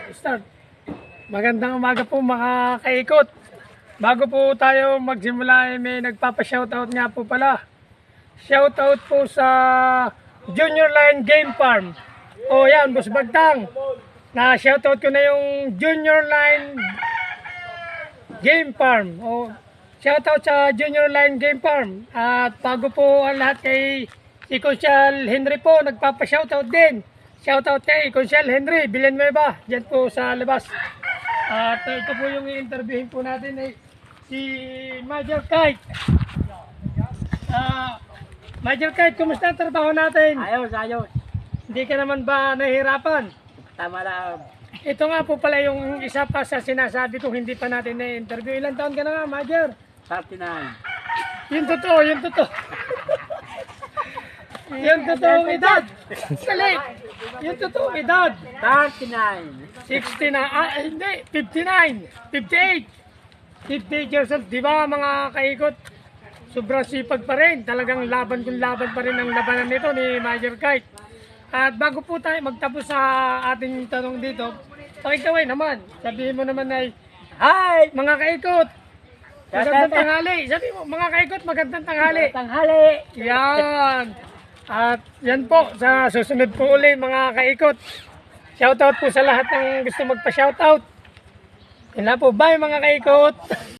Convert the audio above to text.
Start. Magandang umaga po mga kaikot. Bago po tayo magsimula may nagpapa-shoutout nga po pala. Shoutout po sa Junior Line Game Farm. O yan, Boss Bagtang. Na shoutout ko na yung Junior Line Game Farm. O shoutout sa Junior Line Game Farm. At bago po ang lahat kay si Consyal Henry po nagpapa-shoutout din. Shoutout kay Consyal Henry Villanueva, dyan po sa labas. At ito po yung i-interviewin po natin si Major Kite. Major Kite, kumusta ang trabaho natin? Ayos. Hindi ka naman ba nahihirapan? Tama lang. Ito nga po pala yung isa pa sa sinasabi kong hindi pa natin na-interview. Ilang taon ka na nga, Major? 39. Yung totoo. Yung totoong edad. Sali. Yung totoong edad. 39. 69. Hindi. 59. 58. 58 years old. Di ba mga kaikot? Sobrang sipag pa rin. Talagang laban pa rin ang labanan nito ni Major Kite. At bago po tayo magtapos sa ating tanong dito, pakikaway naman. Sabihin mo naman ay, hi mga kaikot. Magandang tanghali. Sabi mo, mga kaikot, magandang tanghali. Tanghali. Yan. At yan po, sa susunod po uli mga kaikot. Shoutout po sa lahat ng gusto magpa-shoutout. Yan na po, bye mga kaikot.